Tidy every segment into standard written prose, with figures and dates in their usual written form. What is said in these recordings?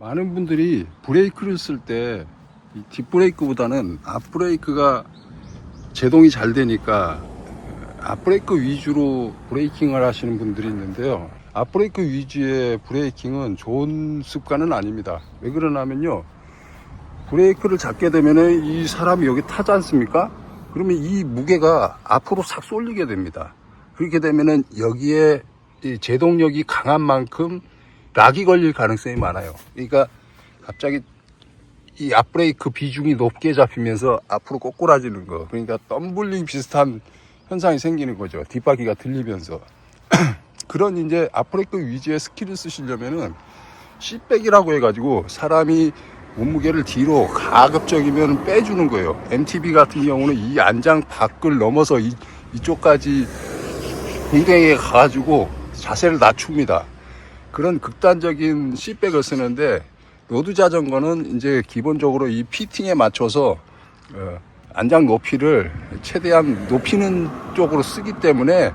많은 분들이 브레이크를 쓸 때 뒷브레이크보다는 앞브레이크가 제동이 잘 되니까 앞브레이크 위주로 브레이킹을 하시는 분들이 있는데요. 앞브레이크 위주의 브레이킹은 좋은 습관은 아닙니다. 왜 그러냐면요, 브레이크를 잡게 되면 이 사람이 여기 타지 않습니까? 그러면 이 무게가 앞으로 싹 쏠리게 됩니다. 그렇게 되면은 여기에 이 제동력이 강한 만큼 락이 걸릴 가능성이 많아요. 그러니까 갑자기 이 앞브레이크 비중이 높게 잡히면서 앞으로 꼬꾸라지는 거, 그러니까 덤블링 비슷한 현상이 생기는 거죠. 뒷바퀴가 들리면서. 그런 이제 앞브레이크 위주의 스킬을 쓰시려면은 C백이라고 해가지고 사람이 몸무게를 뒤로 가급적이면 빼주는 거예요. MTB 같은 경우는 이 안장 밖을 넘어서 이쪽까지 공댕이에 가가지고 자세를 낮춥니다. 그런 극단적인 C백을 쓰는데, 로드 자전거는 이제 기본적으로 이 피팅에 맞춰서 안장 높이를 최대한 높이는 쪽으로 쓰기 때문에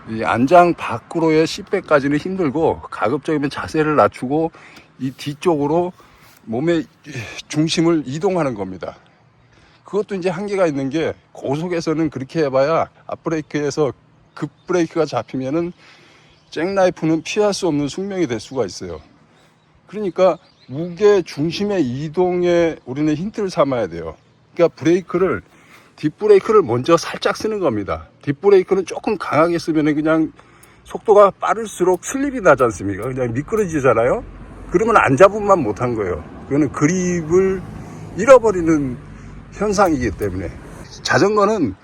이 안장 밖으로의 C백까지는 힘들고, 가급적이면 자세를 낮추고 이 뒤쪽으로 몸의 중심을 이동하는 겁니다. 그것도 이제 한계가 있는 게, 고속에서는 그렇게 해봐야 앞브레이크에서 급브레이크가 잡히면은 잭나이프는 피할 수 없는 숙명이 될 수가 있어요. 그러니까 무게 중심의 이동에 우리는 힌트를 삼아야 돼요. 그러니까 뒷브레이크를 먼저 살짝 쓰는 겁니다. 뒷브레이크는 조금 강하게 쓰면 그냥 속도가 빠를수록 슬립이 나지 않습니까? 그냥 미끄러지잖아요. 그러면 안 잡으면 못한 거예요. 그거는 그립을 잃어버리는 현상이기 때문에. 자전거는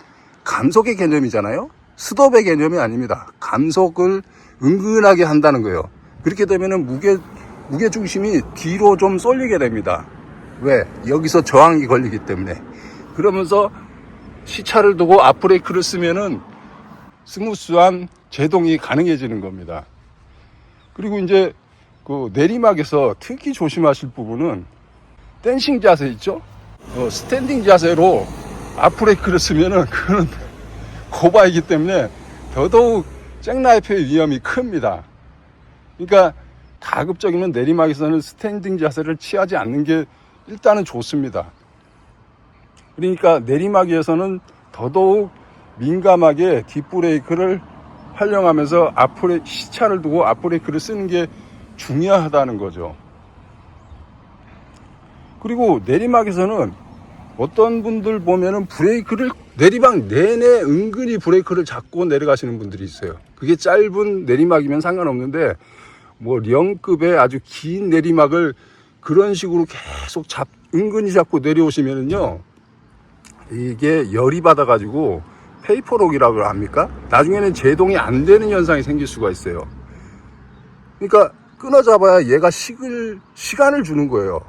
감속의 개념이잖아요. 스톱의 개념이 아닙니다. 감속을 은근하게 한다는 거예요. 그렇게 되면은 무게 중심이 뒤로 좀 쏠리게 됩니다. 왜? 여기서 저항이 걸리기 때문에. 그러면서 시차를 두고 앞브레이크를 쓰면은 스무스한 제동이 가능해지는 겁니다. 그리고 이제 그 내리막에서 특히 조심하실 부분은 댄싱 자세 있죠? 스탠딩 자세로 앞브레이크를 쓰면은 그거는 고바이기 때문에 더더욱 잭나이프의 위험이 큽니다. 그러니까 가급적이면 내리막에서는 스탠딩 자세를 취하지 않는 게 일단은 좋습니다. 그러니까 내리막에서는 더더욱 민감하게 뒷브레이크를 활용하면서 시차를 두고 앞브레이크를 쓰는 게 중요하다는 거죠. 그리고 내리막에서는 어떤 분들 보면은 내리막 내내 은근히 브레이크를 잡고 내려가시는 분들이 있어요. 그게 짧은 내리막이면 상관없는데, 뭐 령급의 아주 긴 내리막을 그런 식으로 계속 은근히 잡고 내려오시면은요, 이게 열이 받아가지고 페이퍼록이라고 합니까? 나중에는 제동이 안 되는 현상이 생길 수가 있어요. 그러니까 끊어잡아야 얘가 시간을 주는 거예요.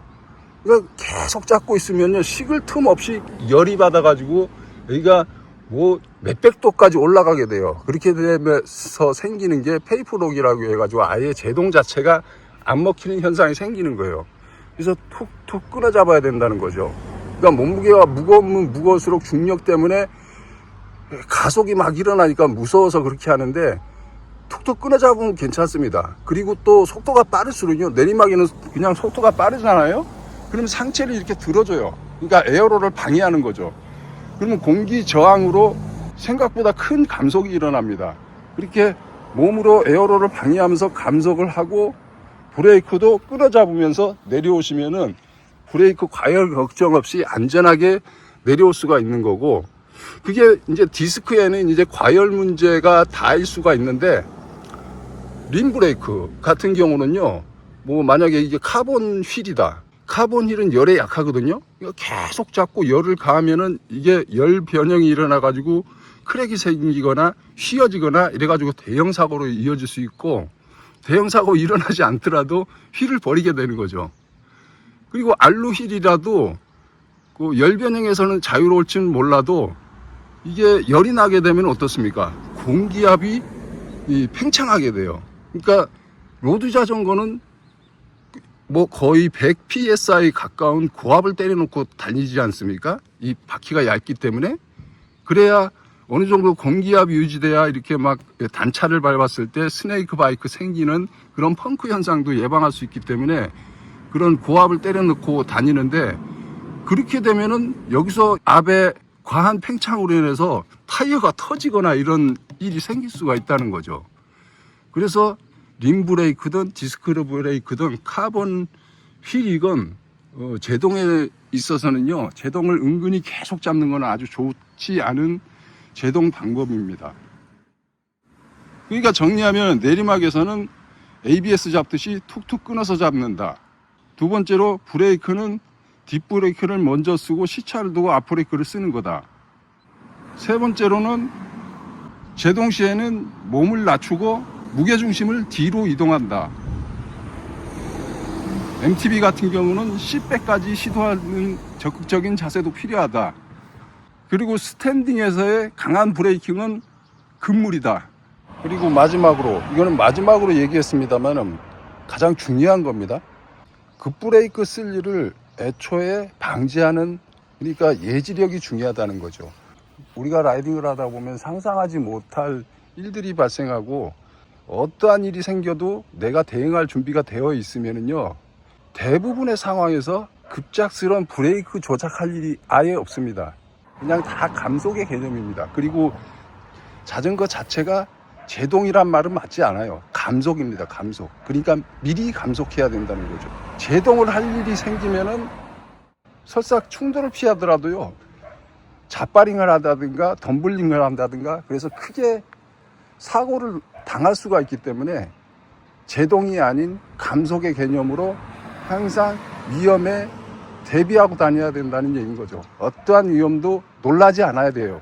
그러니까 계속 잡고 있으면요, 식을 틈 없이 열이 받아가지고 여기가 뭐 몇백 도까지 올라가게 돼요. 그렇게 되면서 생기는 게 페이퍼록이라고 해가지고 아예 제동 자체가 안 먹히는 현상이 생기는 거예요. 그래서 툭툭 끊어잡아야 된다는 거죠. 그러니까 몸무게가 무거우면 무거울수록 중력 때문에 가속이 막 일어나니까 무서워서 그렇게 하는데, 툭툭 끊어잡으면 괜찮습니다. 그리고 또 속도가 빠를수록요, 내리막에는 그냥 속도가 빠르잖아요. 그러면 상체를 이렇게 들어줘요. 그러니까 에어로를 방해하는 거죠. 그러면 공기 저항으로 생각보다 큰 감속이 일어납니다. 그렇게 몸으로 에어로를 방해하면서 감속을 하고 브레이크도 끊어잡으면서 내려오시면은 브레이크 과열 걱정 없이 안전하게 내려올 수가 있는 거고, 그게 이제 디스크에는 이제 과열 문제가 다일 수가 있는데, 림 브레이크 같은 경우는요, 뭐 만약에 이게 카본 휠이다. 카본 휠은 열에 약하거든요. 이거 계속 잡고 열을 가하면은 이게 열 변형이 일어나가지고 크랙이 생기거나 휘어지거나 이래가지고 대형 사고로 이어질 수 있고, 대형 사고 일어나지 않더라도 휠을 버리게 되는 거죠. 그리고 알루 휠이라도 그 열 변형에서는 자유로울지는 몰라도 이게 열이 나게 되면 어떻습니까? 공기압이 팽창하게 돼요. 그러니까 로드 자전거는 뭐 거의 100 psi 가까운 고압을 때려놓고 다니지 않습니까? 이 바퀴가 얇기 때문에. 그래야 어느 정도 공기압이 유지돼야 이렇게 막 단차를 밟았을 때 스네이크 바이크 생기는 그런 펑크 현상도 예방할 수 있기 때문에 그런 고압을 때려 넣고 다니는데, 그렇게 되면은 여기서 압의 과한 팽창으로 인해서 타이어가 터지거나 이런 일이 생길 수가 있다는 거죠. 그래서 림 브레이크든 디스크 브레이크든 카본 휠이건 제동에 있어서는요, 제동을 은근히 계속 잡는 건 아주 좋지 않은 제동 방법입니다. 그러니까 정리하면 내리막에서는 ABS 잡듯이 툭툭 끊어서 잡는다. 두 번째로 브레이크는 뒷브레이크를 먼저 쓰고 시차를 두고 앞브레이크를 쓰는 거다. 세 번째로는 제동 시에는 몸을 낮추고 무게중심을 뒤로 이동한다. MTB 같은 경우는 10배까지 시도하는 적극적인 자세도 필요하다. 그리고 스탠딩에서의 강한 브레이킹은 금물이다. 그리고 마지막으로, 이거는 마지막으로 얘기했습니다만 가장 중요한 겁니다. 급브레이크 쓸 일을 애초에 방지하는, 그러니까 예지력이 중요하다는 거죠. 우리가 라이딩을 하다 보면 상상하지 못할 일들이 발생하고, 어떠한 일이 생겨도 내가 대응할 준비가 되어 있으면은요, 대부분의 상황에서 급작스러운 브레이크 조작할 일이 아예 없습니다. 그냥 다 감속의 개념입니다. 그리고 자전거 자체가 제동이란 말은 맞지 않아요. 감속입니다. 감속. 그러니까 미리 감속해야 된다는 거죠. 제동을 할 일이 생기면은 설사 충돌을 피하더라도요, 자바링을 한다든가 덤블링을 한다든가, 그래서 크게 사고를 당할 수가 있기 때문에 제동이 아닌 감속의 개념으로 항상 위험에 대비하고 다녀야 된다는 얘기인 거죠. 어떠한 위험도 놀라지 않아야 돼요.